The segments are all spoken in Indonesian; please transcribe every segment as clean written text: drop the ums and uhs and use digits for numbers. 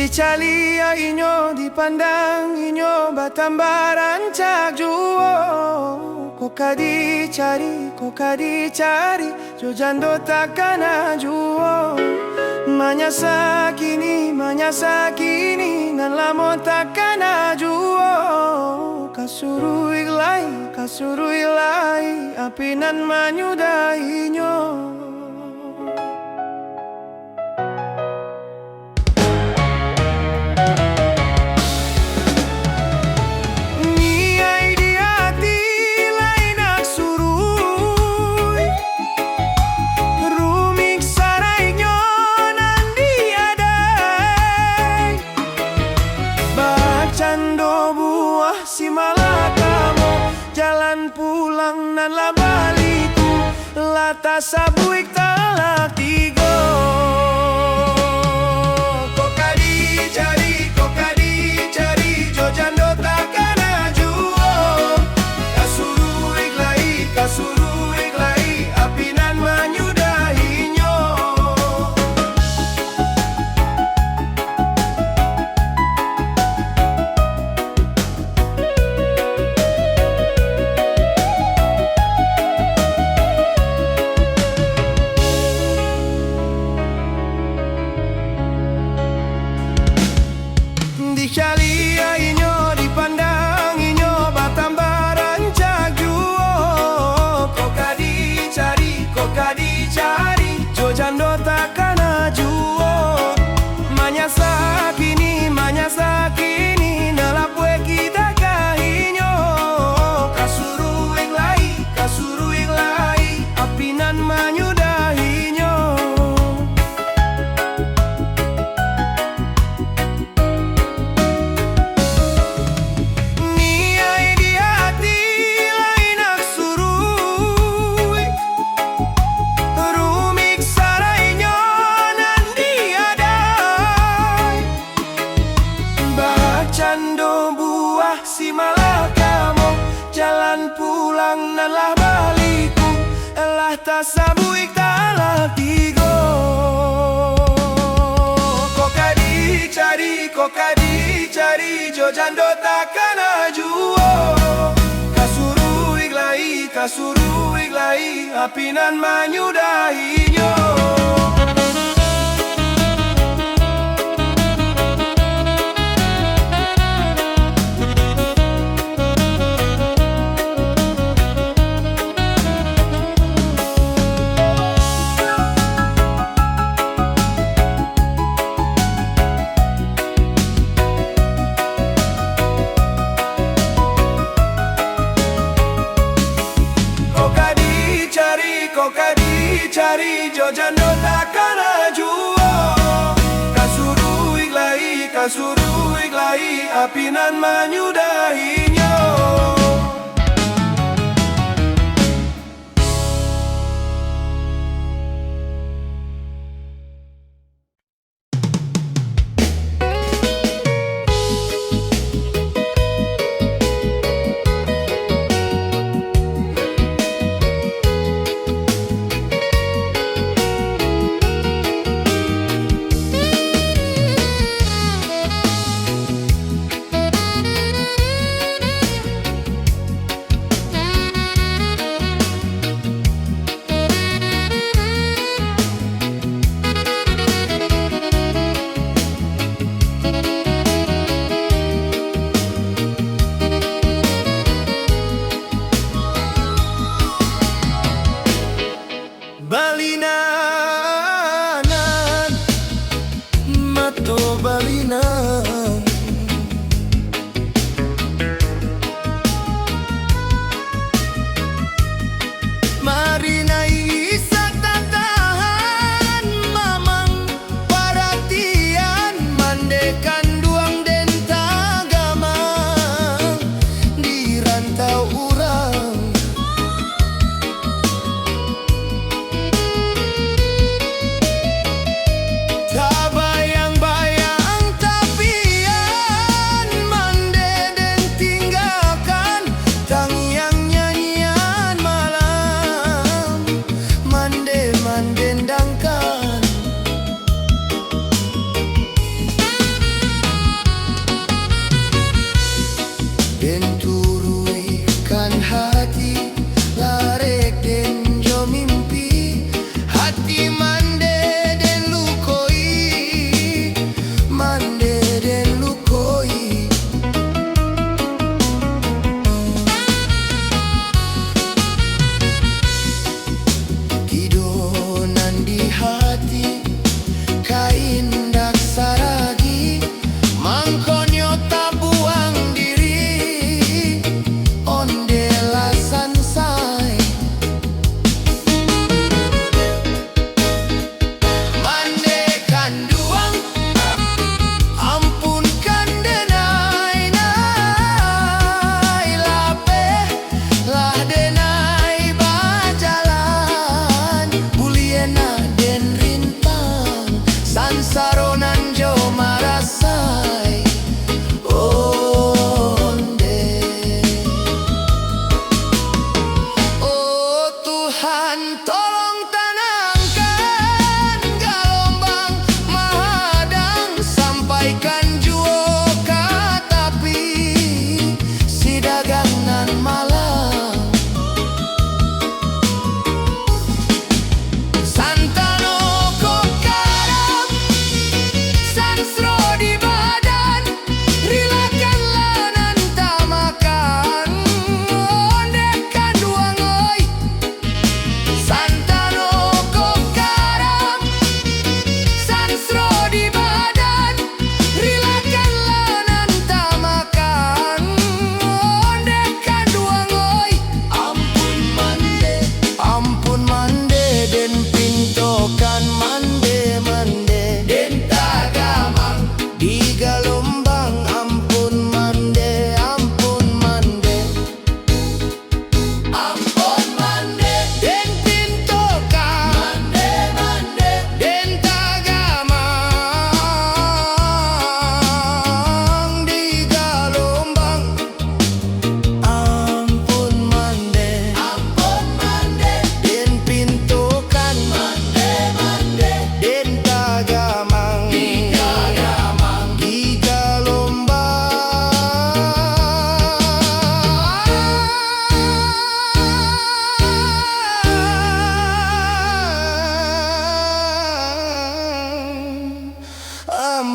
Dicalia inyo, dipandang inyo, batambaran cak juo. Koka dicari, jojando takana juo. Manyasakini, nan lamo takana juo. Kasurui lai, apinan manyudahi inyo. Si malakamo, jalan pulang nan la baliku, lata sabuik talak tigo. Koka dicari, jojando takana juo. Kasuruik lai, apinan manyudahinyo. Dicalia inyo, dipandang inyo, batambaran cak juo. Koka dicari, jojando takana juo. Manyasakini, nalapwe kita kahinyo. Kasuruik lai, apinan manyudahinyo. Si malakamo, jalan pulang nan lah baliku, elah tasabuik talak tigo. Koka dicari, jojando takana juo. Kasuruik lai, apinan manyudahinyo. Koka dicari, jojando takana juo. Kasuruik lai, apinan manyudahinyo.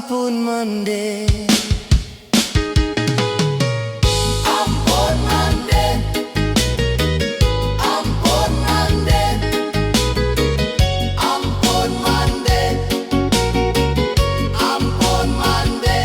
Ampun mande, Ampun mande, ampun mande, ampun mande, ampun mande.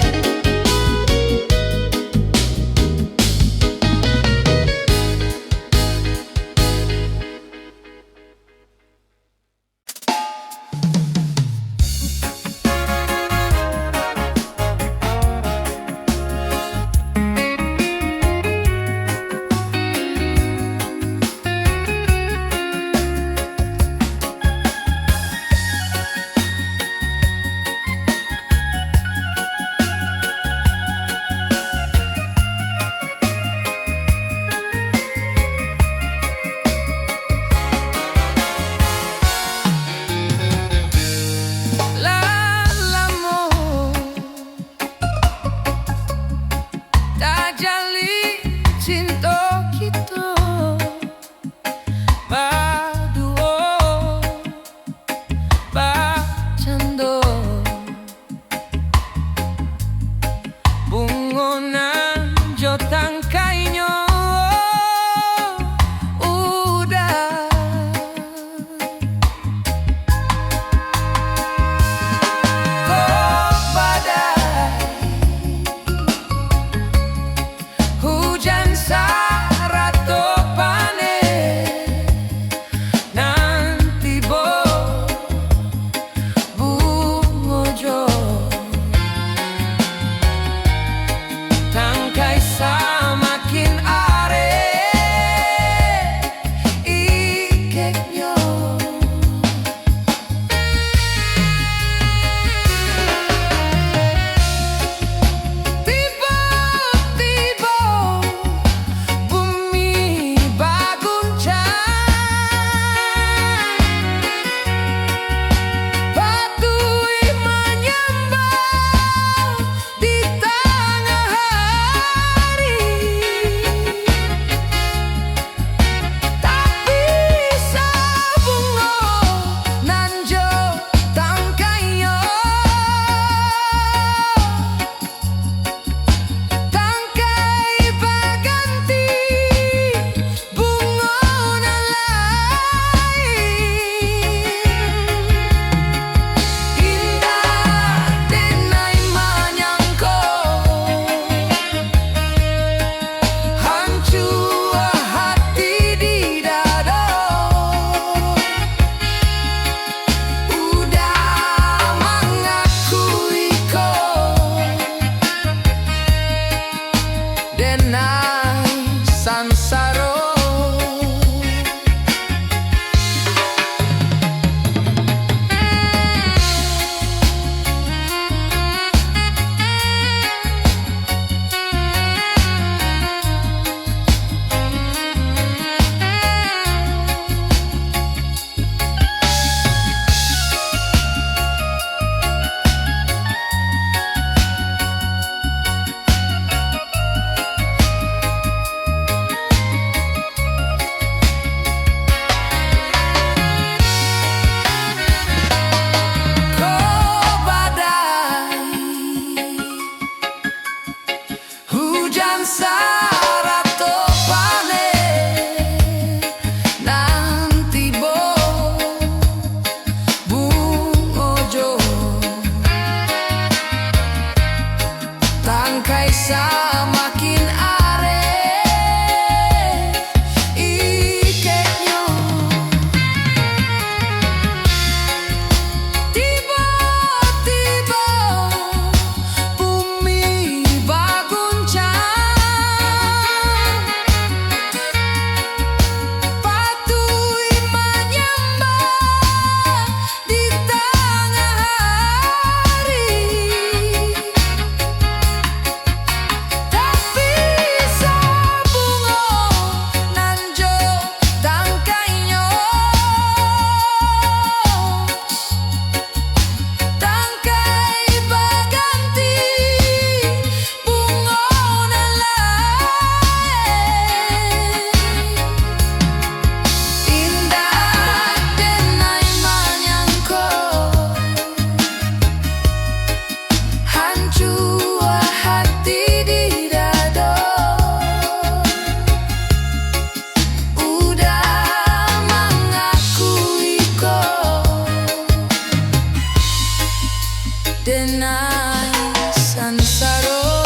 denai sansaro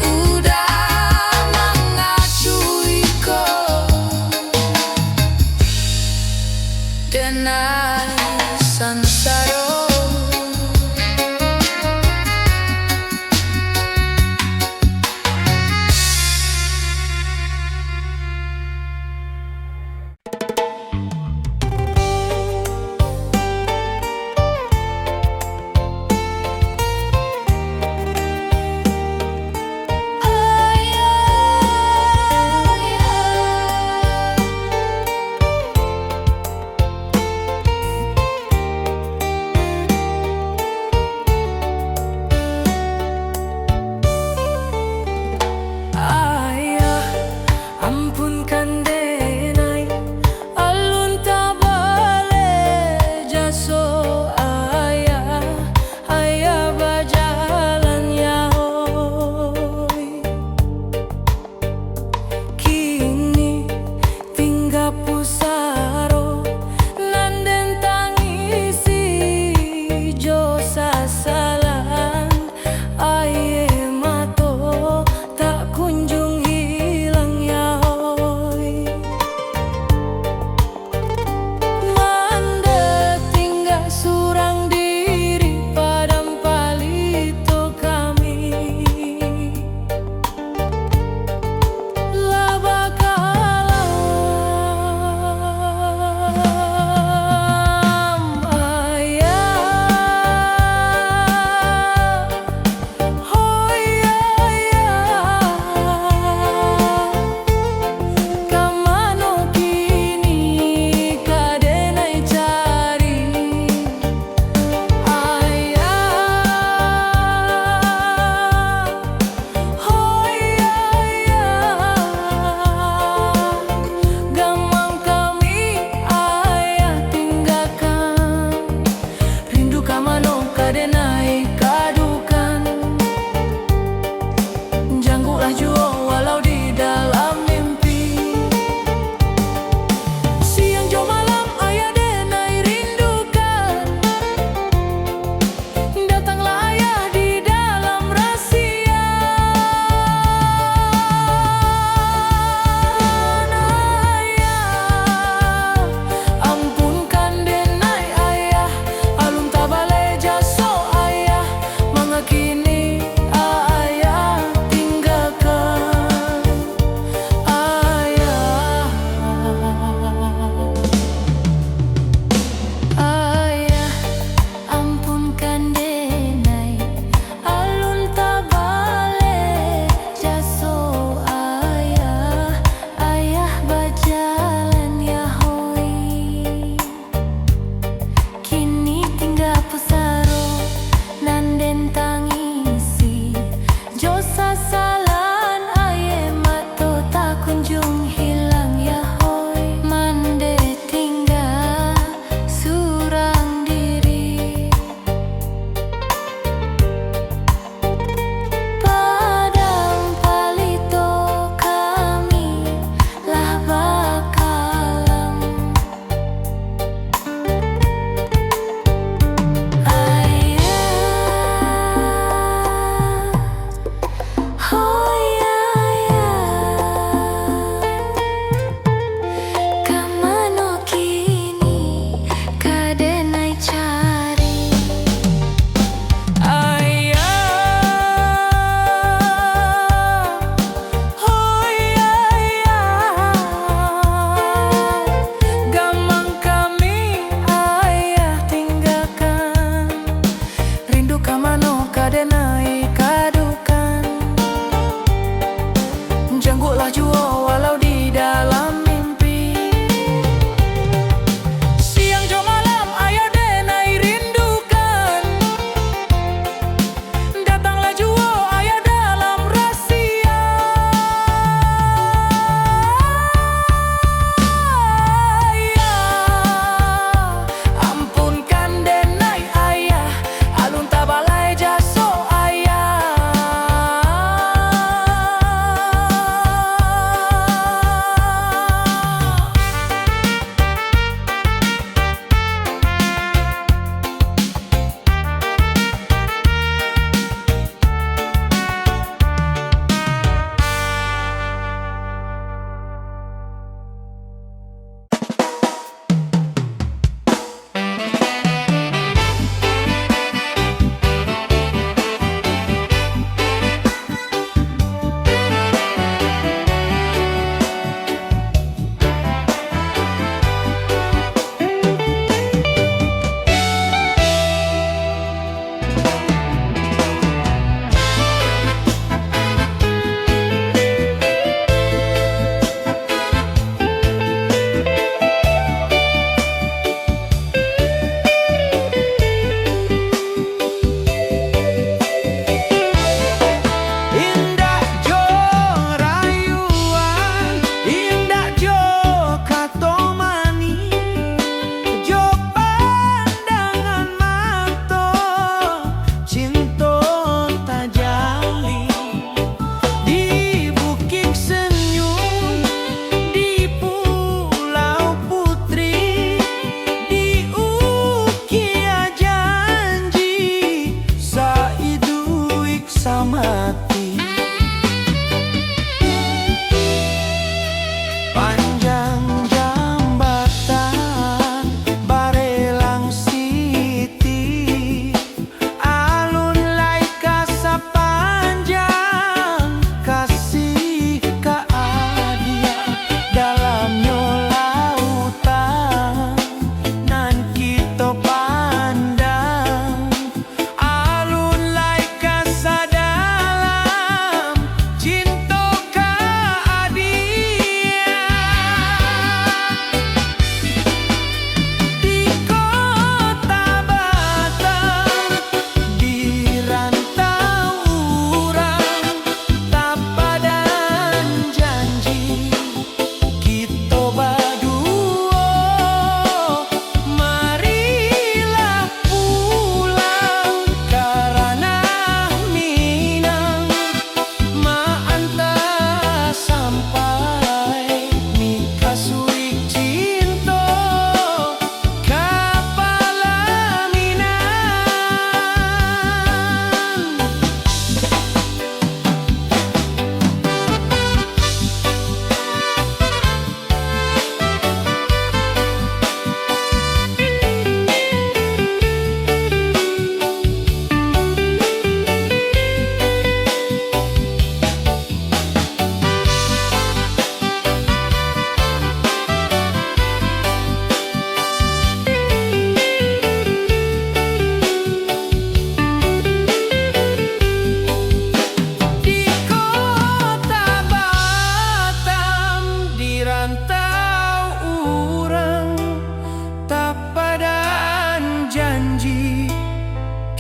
udah mengacuiku denai sansaro.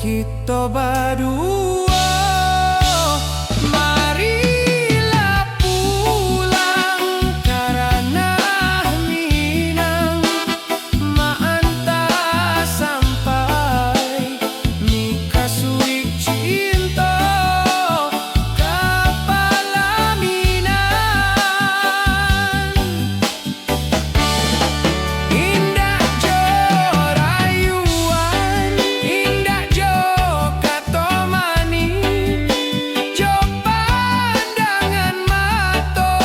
kita berdua. Marilah pulang karena minang maanta sampai Mika suik cinta kapalaminan. Indah jo rayuan, indah jo katomani, jo pandangan mato,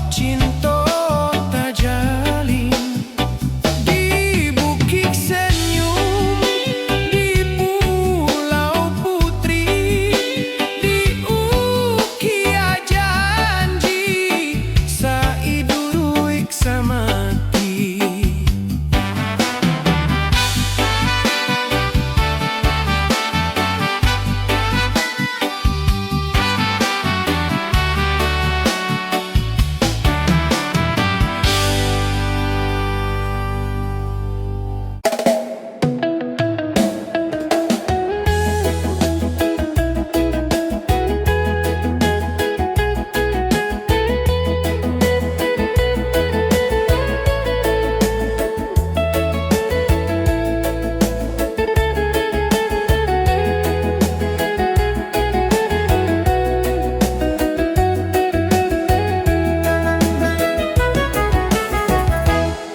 cinta tajalin. Di bukit senyum, di pulau putri, di ukia janji, saiduruik samati.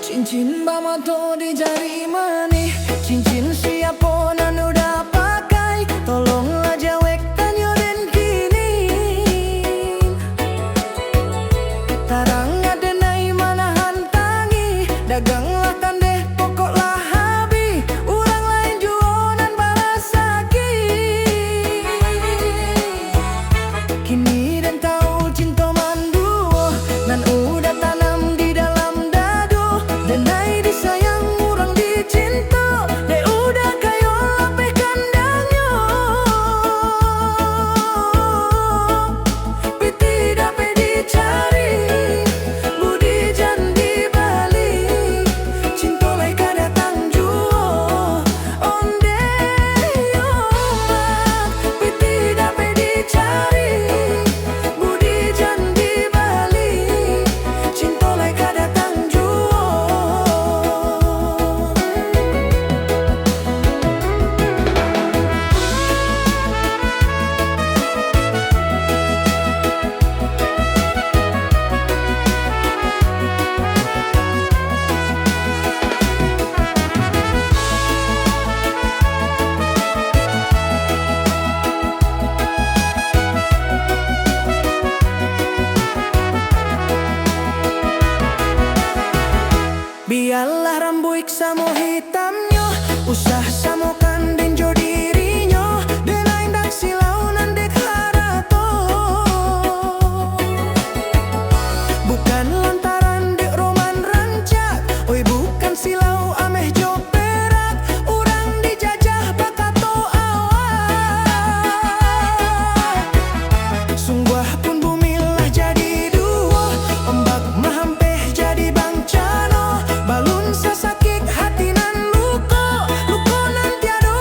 Cincin bamato di jari manih, cincin siapa nan udah pakai, tolonglah jawek tanyo den kini. Tarang adenai manahan tangi, daganglah tandeh pokoklah habi, urang lain juonan balasaki. Kini dan tahu cinta manduo, nan udah tanam di dalam dadu. Denai disayang urang dicinta, de udah kayo lape kandangnya. Piti dape dicari, budi jan dibalik, cinta lai kada datang juo, onde yomak. Piti dape dicari, budi jan dibalik, cinta lai kada datang juo. Biarlah rambuik samo hitamnya, usah samo kandeng jo dirinya, denai dak silau nan dek harato. Bukan lantaran dek roman rancak, oi bukan silau ameh jo perak, urang dijajah bakato awak. Sungguh pun bumi lah jadi dua, ombak mahampeh jadi bangcano, balun sesakit hati nan luko, luko nan tiada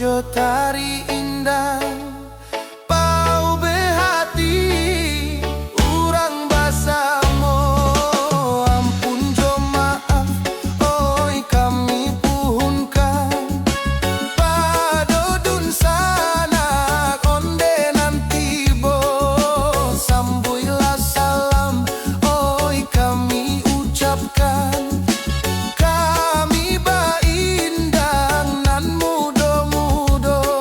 ojo tari indah pau behati urang basamo ampun jo maaf oi kami puhunkan padodun sanak onde nanti bo sambuilah salam oi kami ucapkan kami ba indang nan mudo-mudo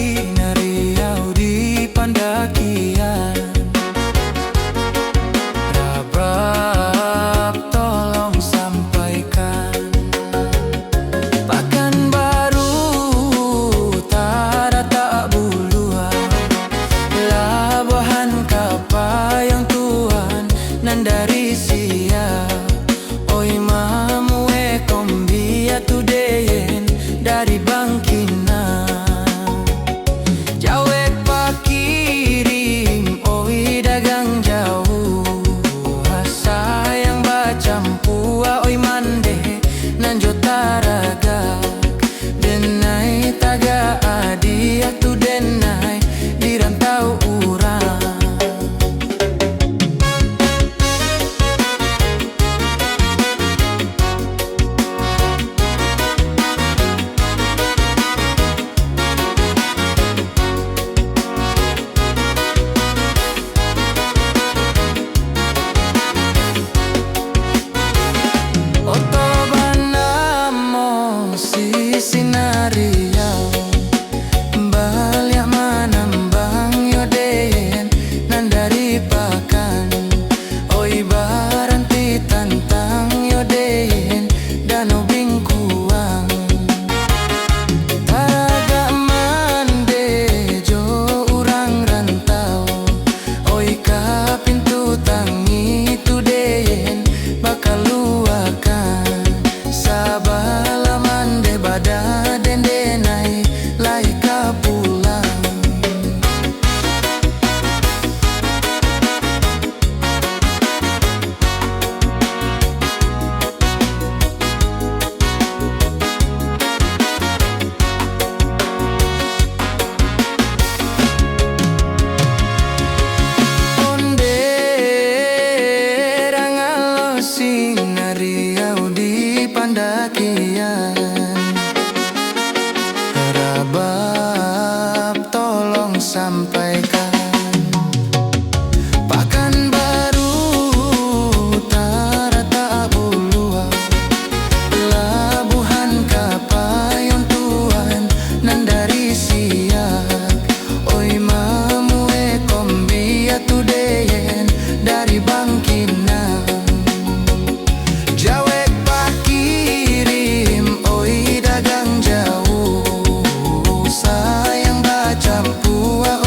sinariau di Pandakian. Rabab tolong sampaikan, Pekanbaru Utara tak buluan, Labuhan Kapayong Tuan nan dari siap. Oi mamu kombia tudeyen dari Bangkina. Jawek pakirim oi dagang jauh, sayang bacampua oi mande nan jotaraga. Denai taga adia tu denai di rantau urang. Sinariau balik manambang yodeyen nan dari Pakan. Oi baranti tantang yodeyen danau Bingkuang. Taraga mande jo urang rantau, oi ka pintu tangi tudeyen bakal luakan. Sabala mande bada dendenai lai ka pulang. Onde rangalo sinariau di Pandakian. Rabab tolong sampaikan, Pekanbaru Utara tak buluan, Labuhan Kapayong Tuan nan dari siap. Oi mamu kombia tudeyen dari Bangkina. Jawek pakirim oi dagang jauh, sayang bacampua